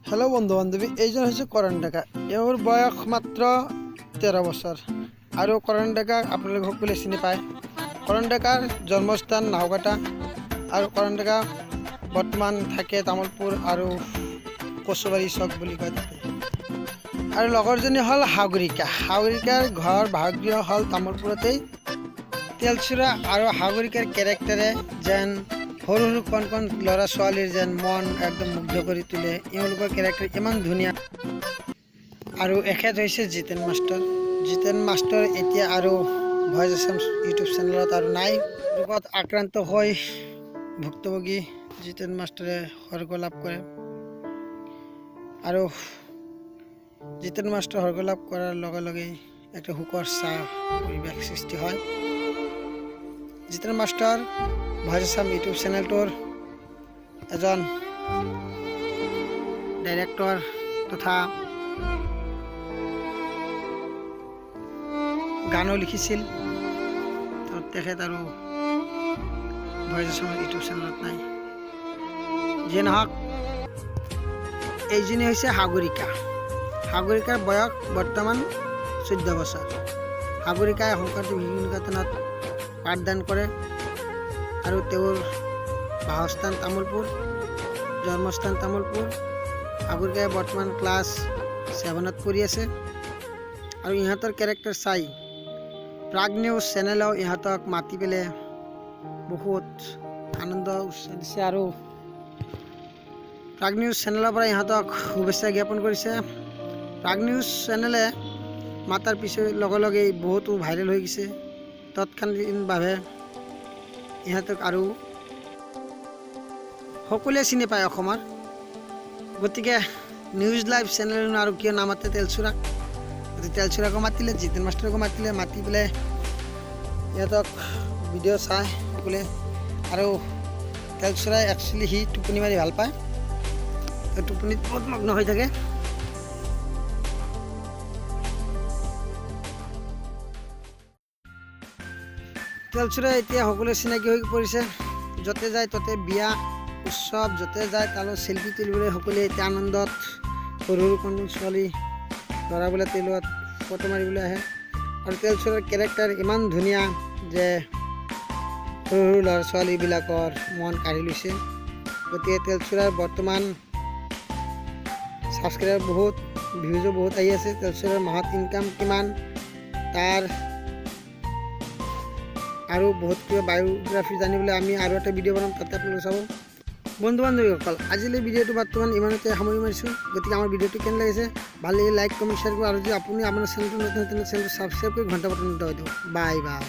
Hello বন্ধু বান্ধবী, এইজন হচ্ছে কৰণ ডেকা। এওৰ বয়স মাত্ৰ 13 বছৰ। আৰু কৰণ ডেকা আপোনালোক সকলে চিনি পায়। কৰণ ডেকাৰ জন্মস্থান নাওকাটা আৰু কৰণ ডেকা বৰ্তমান থাকে তামোলপুৰ আৰু কচুবাৰী চক বুলি কয় তাতে। আৰু লগৰজনী হ'ল হাগৰিকাৰ ঘৰ ভাগগৃহ হ'ল তামোলপুৰতেই। তেলচুৰা আৰু হাগৰিকাৰ কেৰেক্টাৰে যেন সৰু সৰু কণ কণ ল'ৰা ছোৱালীৰ যেন মন একদম মুগ্ধ কৰি তোলে। এওঁলোকৰ কেৰেক্টাৰ ইমান ধুনীয়া। আৰু এখেত হৈছে জিতেন মাষ্টৰ এতিয়া আৰু ভয়েস আসাম ইউটিউব চেনেলত আৰু নাই। ৰোগত আক্ৰান্ত হৈ ভুক্তভোগী জিতেন মাষ্টৰে স্বৰ্গ লাভ কৰে। আৰু জিতেন মাষ্টৰ স্বৰ্গ লাভ কৰাৰ লগে লগেই একটা শোকৰ ছাঁ পৰিৱেশ সৃষ্টি হয়। Jiten master voice Assam YouTube চেনেলটোৰ এজন ডাইৰেক্টৰ তথা গানো লিখিছিল। তেখেত আৰু ভয়েস আসাম ইউটিউব চেনেলত নাই। যিয়ে নহওক, এইজনী হৈছে হাগৰিকাৰ বয়স বৰ্তমান 14 বছৰ। হাগৰিকাই শংকৰদেৱ শিশু নিকেতনত পাঠদান কৰে আৰু তেওঁৰ বাসস্থান তামোলপুৰ, জন্মস্থান তামোলপুৰ। হাগৰিকাই বৰ্তমান ক্লাছ 7ত পঢ়ি আছে। আৰু ইহঁতৰ কেৰেক্টাৰ চাই প্ৰাগ নিউজ চেনেলেও ইহঁতক মাতি পেলাই বহুত আনন্দ উৎসাহ দিছে আৰু প্ৰাগ নিউজ চেনেলৰ পৰা ইহঁতক শুভেচ্ছা জ্ঞাপন কৰিছে। প্ৰাগ নিউজ চেনেলে মাতাৰ পিছৰ লগে লগেই বহুতো ভাইৰেল হৈ গৈছে। তৎকালীনভাৱে ইহঁতক আৰু সকলোৱে চিনি পায় অসমৰ। গতিকে নিউজ লাইভ চেনেল আৰু কিয় নামাতে তেলচুৰাক। তেলচুৰাকো মাতিলে, জিতেন মাষ্টৰকো মাতি পেলাই ইহঁতক ভিডিঅ' চায় সকলোৱে। আৰু তেলচুৰাই একচুৱেলি সি টোপনি মাৰি ভাল পায়, টোপনিত বহুত মগ্ন হৈ থাকে। তেলচুৰাই এতিয়া সকলোৱে চিনাকি হৈ পৰিছে। য'তে যায় ত'তে বিয়া উৎসৱ, য'তে যায় তালৈ চেল্ফি তুলিবলৈ সকলোৱে এতিয়া আনন্দত সৰু সৰু কণ ছোৱালী ল'ৰাবিলাক তেলত ফটো মাৰিবলৈ আহে। আৰু তেলচুৰাৰ কেৰেক্টাৰ ইমান ধুনীয়া যে সৰু সৰু ল'ৰা ছোৱালীবিলাকৰ মন কাঢ়ি লৈছে। গতিকে তেলচুৰাৰ বৰ্তমান ছাবস্ক্ৰাইবাৰ বহুত, ভিউজো বহুত আহি আছে। তেলচুৰাৰ মাহত ইনকাম কিমান তাৰ আৰু বহুত কিবা বায়োগ্ৰাফি জানিবলৈ আমি আৰু এটা ভিডিঅ' বনাম, তাতে আপোনালোকে চাব। বন্ধু বান্ধৱীসকল, আজিলৈ ভিডিঅ'টো বৰ্তমান ইমানতে সামৰি মাৰিছোঁ। গতিকে আমাৰ ভিডিঅ'টো কেনে লাগিছে ভাল লাগিলে লাইক কমেণ্ট শ্বেয়াৰ কৰিব। আৰু যদি আপুনি আপোনাৰ চেনেলটো নতুন চেনেলটো ছাবস্ক্ৰাইব কৰি ঘণ্টা বটন দবাই দিব। Bye bye.